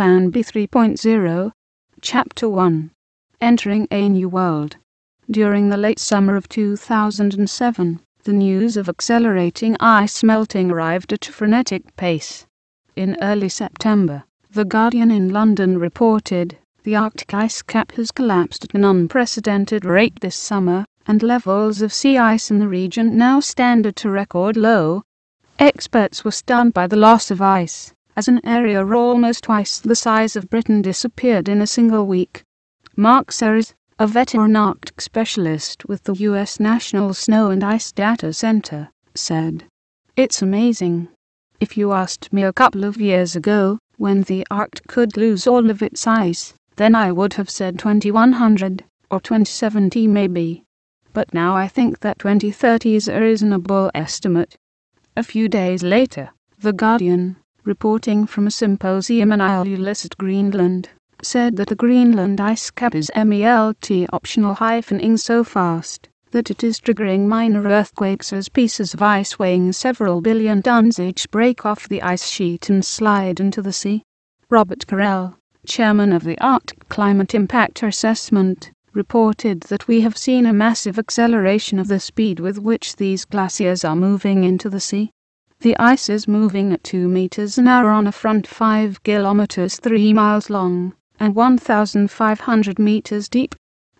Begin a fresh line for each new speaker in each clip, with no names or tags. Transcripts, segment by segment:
Plan B 3.0. Chapter 1. Entering a New World. During the late summer of 2007, the news of accelerating ice melting arrived at a frenetic pace. In early September, The Guardian in London reported, the Arctic ice cap has collapsed at an unprecedented rate this summer, and levels of sea ice in the region now stand at a record low. Experts were stunned by the loss of ice, as an area almost twice the size of Britain disappeared in a single week. Mark Serres, a veteran Arctic specialist with the US National Snow and Ice Data Center, said, "It's amazing. If you asked me a couple of years ago, when the Arctic could lose all of its ice, then I would have said 2100, or 2070 maybe. But now I think that 2030 is a reasonable estimate." A few days later, The Guardian, reporting from a symposium in Inuit Greenland, said that the Greenland ice cap is MELT optional-ing so fast that it is triggering minor earthquakes as pieces of ice weighing several billion tons each break off the ice sheet and slide into the sea. Robert Carrell, chairman of the Arctic Climate Impact Assessment, reported that we have seen a massive acceleration of the speed with which these glaciers are moving into the sea. The ice is moving at 2 meters an hour on a front 5 kilometers 3 miles long, and 1,500 meters deep.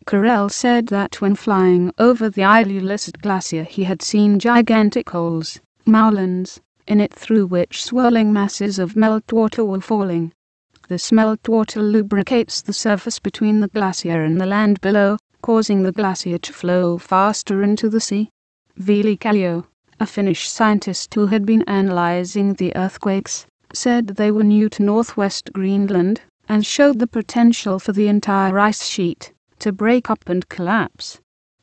Carrell said that when flying over the Inuit Glacier he had seen gigantic holes, moulins, in it through which swirling masses of meltwater were falling. This meltwater lubricates the surface between the glacier and the land below, causing the glacier to flow faster into the sea. Veli Kallio, a Finnish scientist who had been analyzing the earthquakes, said they were new to northwest Greenland and showed the potential for the entire ice sheet to break up and collapse.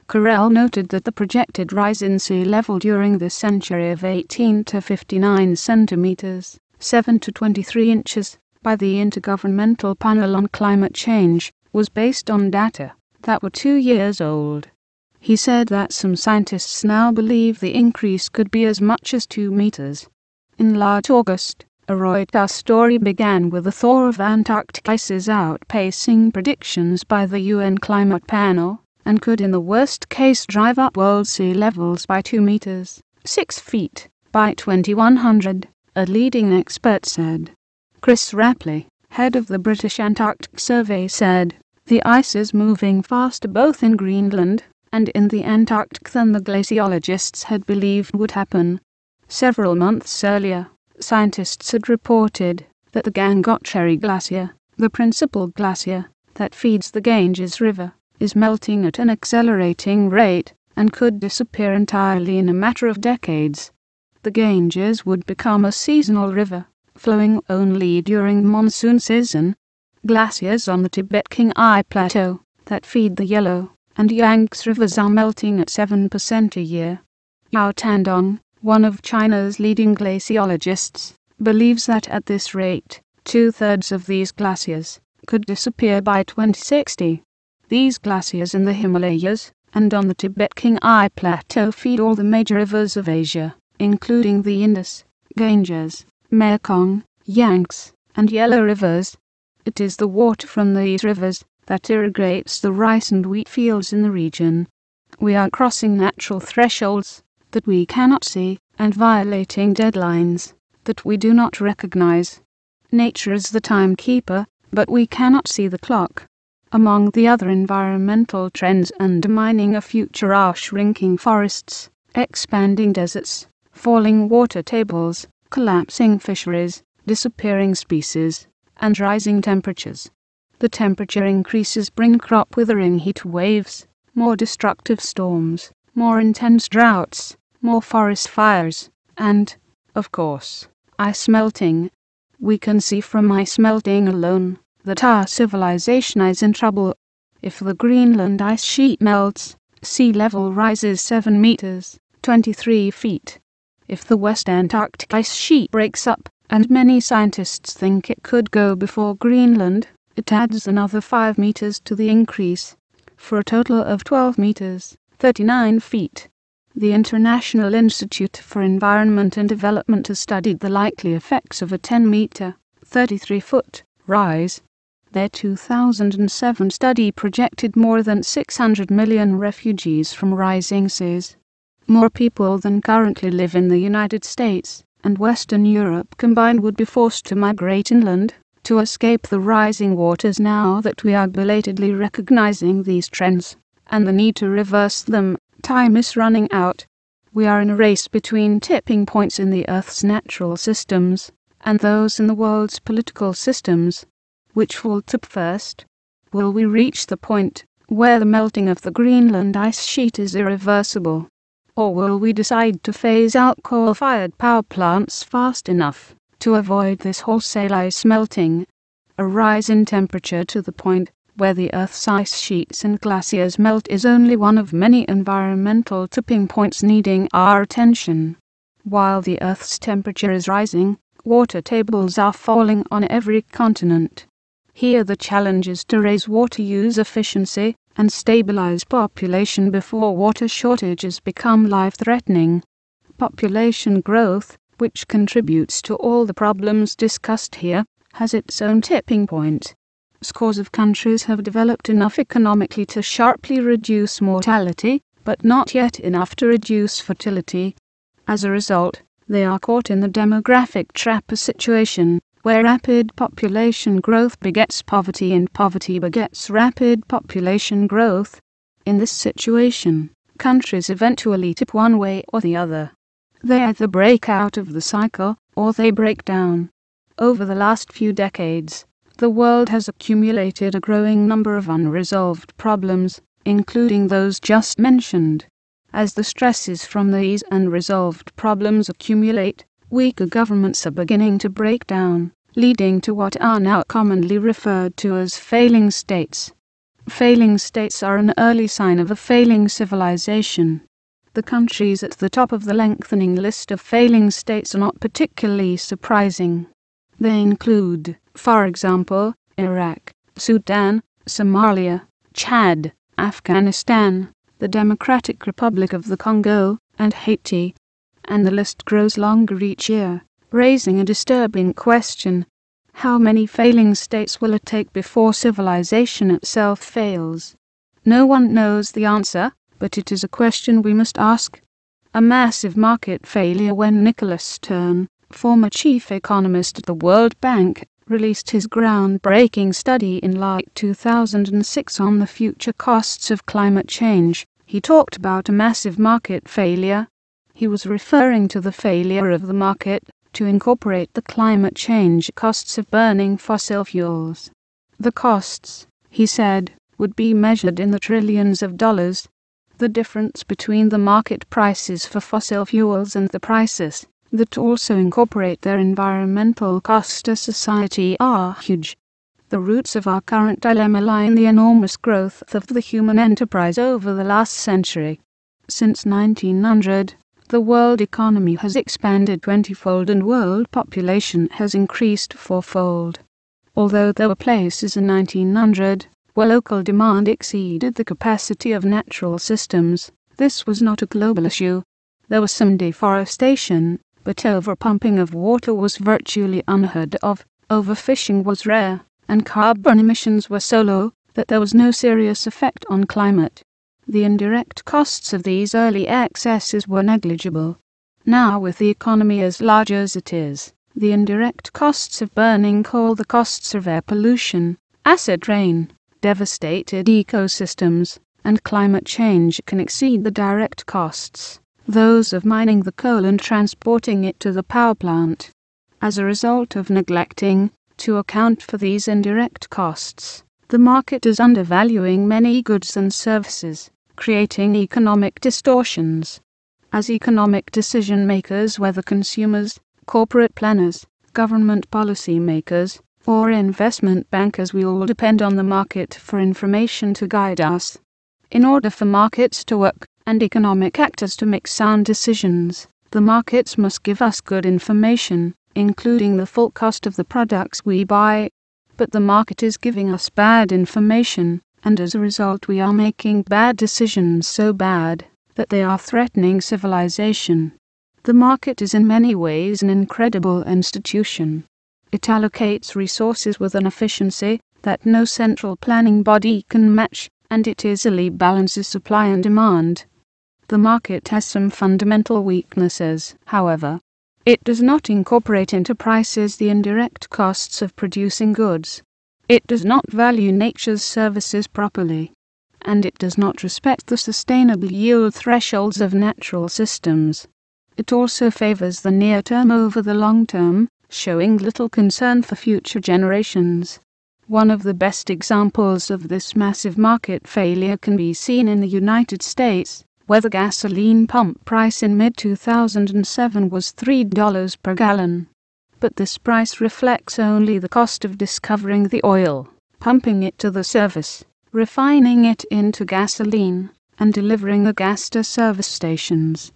Carrell noted that the projected rise in sea level during this century of 18 to 59 centimeters, 7 to 23 inches, by the Intergovernmental Panel on Climate Change, was based on data that were 2 years old. He said that some scientists now believe the increase could be as much as 2 meters. In late August, a Reuters story began with the thaw of Antarctic ices outpacing predictions by the UN Climate Panel, and could in the worst case drive up world sea levels by 2 meters, 6 feet, by 2100, a leading expert said. Chris Rapley, head of the British Antarctic Survey, said, "The ice is moving faster both in Greenland and in the Antarctic than the glaciologists had believed would happen." Several months earlier, scientists had reported that the Gangotri Glacier, the principal glacier that feeds the Ganges River, is melting at an accelerating rate and could disappear entirely in a matter of decades. The Ganges would become a seasonal river, flowing only during the monsoon season. Glaciers on the Tibet-Qinghai Plateau that feed the Yellow and Yangtze rivers are melting at 7% a year. Yao Tandong, one of China's leading glaciologists, believes that at this rate, 2/3 of these glaciers could disappear by 2060. These glaciers in the Himalayas and on the Tibet-Qinghai Plateau feed all the major rivers of Asia, including the Indus, Ganges, Mekong, Yangtze, and Yellow rivers. It is the water from these rivers that irrigates the rice and wheat fields in the region. We are crossing natural thresholds that we cannot see and violating deadlines that we do not recognize. Nature is the timekeeper, but we cannot see the clock. Among the other environmental trends undermining a future are shrinking forests, expanding deserts, falling water tables, collapsing fisheries, disappearing species, and rising temperatures. The temperature increases bring crop withering heat waves, more destructive storms, more intense droughts, more forest fires, and, of course, ice melting. We can see from ice melting alone that our civilization is in trouble. If the Greenland ice sheet melts, sea level rises 7 meters, 23 feet. If the West Antarctic ice sheet breaks up, and many scientists think it could go before Greenland, it adds another 5 meters to the increase, for a total of 12 meters, 39 feet. The International Institute for Environment and Development has studied the likely effects of a 10-meter, 33-foot, rise. Their 2007 study projected more than 600 million refugees from rising seas. More people than currently live in the United States and Western Europe combined would be forced to migrate inland to escape the rising waters. Now that we are belatedly recognizing these trends and the need to reverse them, time is running out. We are in a race between tipping points in the Earth's natural systems and those in the world's political systems. Which will tip first? Will we reach the point where the melting of the Greenland ice sheet is irreversible? Or will we decide to phase out coal-fired power plants fast enough to avoid this wholesale ice melting? A rise in temperature to the point where the Earth's ice sheets and glaciers melt is only one of many environmental tipping points needing our attention. While the Earth's temperature is rising, water tables are falling on every continent. Here the challenge is to raise water use efficiency and stabilize population before water shortages become life-threatening. Population growth, which contributes to all the problems discussed here, has its own tipping point. Scores of countries have developed enough economically to sharply reduce mortality, but not yet enough to reduce fertility. As a result, they are caught in the demographic trap, a situation where rapid population growth begets poverty and poverty begets rapid population growth. In this situation, countries eventually tip one way or the other. They either break out of the cycle or they break down. Over the last few decades, the world has accumulated a growing number of unresolved problems, including those just mentioned. As the stresses from these unresolved problems accumulate, weaker governments are beginning to break down, leading to what are now commonly referred to as failing states. Failing states are an early sign of a failing civilization. The countries at the top of the lengthening list of failing states are not particularly surprising. They include, for example, Iraq, Sudan, Somalia, Chad, Afghanistan, the Democratic Republic of the Congo, and Haiti. And the list grows longer each year, raising a disturbing question. How many failing states will it take before civilization itself fails? No one knows the answer, but it is a question we must ask. A massive market failure when Nicholas Stern, former chief economist at the World Bank, released his groundbreaking study in late 2006 on the future costs of climate change. He talked about a massive market failure. He was referring to the failure of the market to incorporate the climate change costs of burning fossil fuels. The costs, he said, would be measured in the trillions of dollars. The difference between the market prices for fossil fuels and the prices that also incorporate their environmental cost to society are huge. The roots of our current dilemma lie in the enormous growth of the human enterprise over the last century. Since 1900, the world economy has expanded 20-fold and world population has increased 4-fold. Although there were places in 1900 where local demand exceeded the capacity of natural systems, this was not a global issue. There was some deforestation, but overpumping of water was virtually unheard of, overfishing was rare, and carbon emissions were so low that there was no serious effect on climate. The indirect costs of these early excesses were negligible. Now, with the economy as large as it is, the indirect costs of burning coal, the costs of air pollution, acid rain, devastated ecosystems, and climate change can exceed the direct costs, those of mining the coal and transporting it to the power plant. As a result of neglecting to account for these indirect costs, the market is undervaluing many goods and services, creating economic distortions. As economic decision makers, whether consumers, corporate planners, government policy makers, or investment bankers, we all depend on the market for information to guide us. In order for markets to work and economic actors to make sound decisions, the markets must give us good information, including the full cost of the products we buy. But the market is giving us bad information, and as a result we are making bad decisions, so bad that they are threatening civilization. The market is in many ways an incredible institution. It allocates resources with an efficiency that no central planning body can match, and it easily balances supply and demand. The market has some fundamental weaknesses, however. It does not incorporate into prices the indirect costs of producing goods. It does not value nature's services properly. And it does not respect the sustainable yield thresholds of natural systems. It also favors the near term over the long term, showing little concern for future generations. One of the best examples of this massive market failure can be seen in the United States, where the gasoline pump price in mid-2007 was $3 per gallon. But this price reflects only the cost of discovering the oil, pumping it to the surface, refining it into gasoline, and delivering the gas to service stations.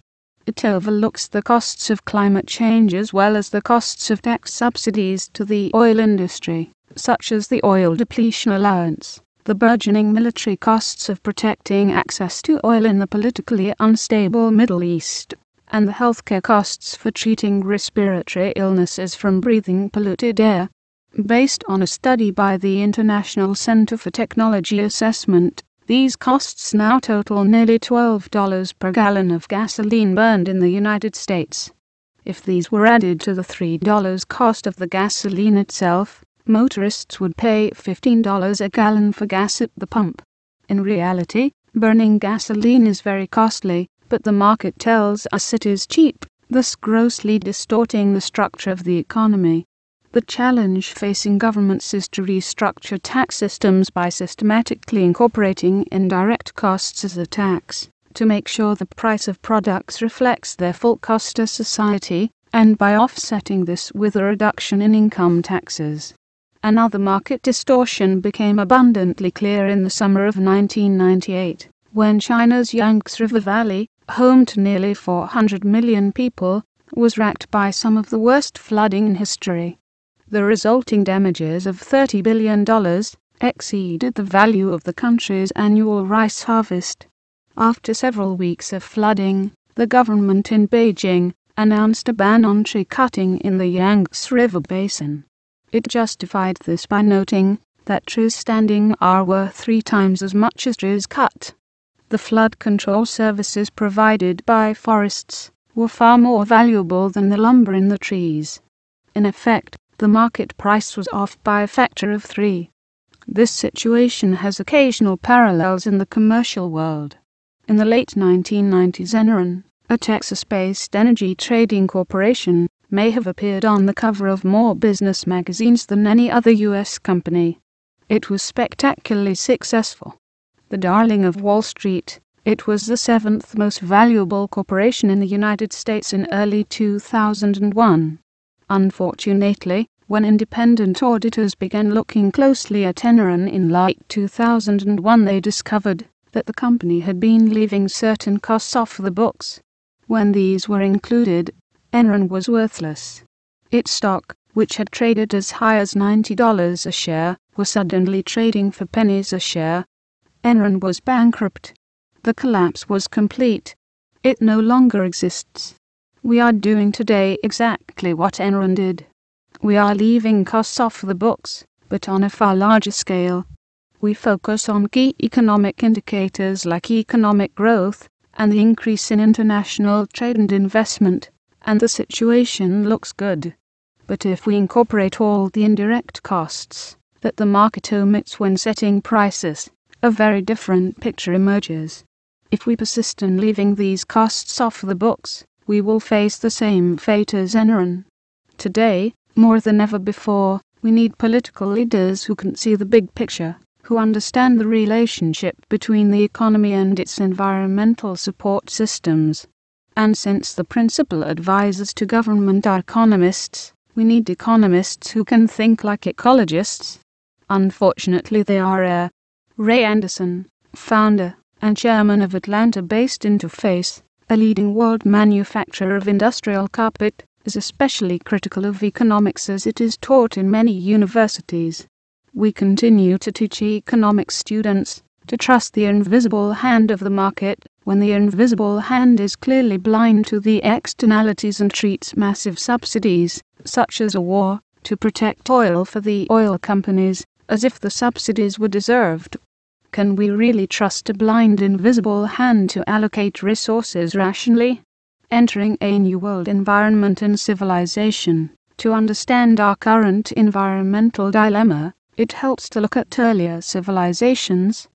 It overlooks the costs of climate change as well as the costs of tax subsidies to the oil industry, such as the oil depletion allowance, the burgeoning military costs of protecting access to oil in the politically unstable Middle East, and the healthcare costs for treating respiratory illnesses from breathing polluted air. Based on a study by the International Center for Technology Assessment, these costs now total nearly $12 per gallon of gasoline burned in the United States. If these were added to the $3 cost of the gasoline itself, motorists would pay $15 a gallon for gas at the pump. In reality, burning gasoline is very costly, but the market tells us it is cheap, thus grossly distorting the structure of the economy. The challenge facing governments is to restructure tax systems by systematically incorporating indirect costs as a tax, to make sure the price of products reflects their full cost to society, and by offsetting this with a reduction in income taxes. Another market distortion became abundantly clear in the summer of 1998, when China's Yangtze River Valley, home to nearly 400 million people, was racked by some of the worst flooding in history. The resulting damages of $30 billion exceeded the value of the country's annual rice harvest. After several weeks of flooding, the government in Beijing announced a ban on tree cutting in the Yangtze River basin. It justified this by noting that trees standing are worth 3 times as much as trees cut. The flood control services provided by forests were far more valuable than the lumber in the trees. In effect, the market price was off by a factor of 3. This situation has occasional parallels in the commercial world. In the late 1990s, Enron, a Texas-based energy trading corporation, may have appeared on the cover of more business magazines than any other U.S. company. It was spectacularly successful. The darling of Wall Street, it was the 7th most valuable corporation in the United States in early 2001. Unfortunately, when independent auditors began looking closely at Enron in late 2001, they discovered that the company had been leaving certain costs off the books. When these were included, Enron was worthless. Its stock, which had traded as high as $90 a share, was suddenly trading for pennies a share. Enron was bankrupt. The collapse was complete. It no longer exists. We are doing today exactly what Enron did. We are leaving costs off the books, but on a far larger scale. We focus on key economic indicators like economic growth and the increase in international trade and investment, and the situation looks good. But if we incorporate all the indirect costs that the market omits when setting prices, a very different picture emerges. If we persist in leaving these costs off the books, we will face the same fate as Enron. Today, more than ever before, we need political leaders who can see the big picture, who understand the relationship between the economy and its environmental support systems. And since the principal advisors to government are economists, we need economists who can think like ecologists. Unfortunately, they are rare. Ray Anderson, founder and chairman of Atlanta-based Interface, a leading world manufacturer of industrial carpet, is especially critical of economics as it is taught in many universities. We continue to teach economics students to trust the invisible hand of the market when the invisible hand is clearly blind to the externalities and treats massive subsidies, such as a war, to protect oil for the oil companies, as if the subsidies were deserved. Can we really trust a blind, invisible hand to allocate resources rationally? Entering a new world environment and civilization. To understand our current environmental dilemma, it helps to look at earlier civilizations.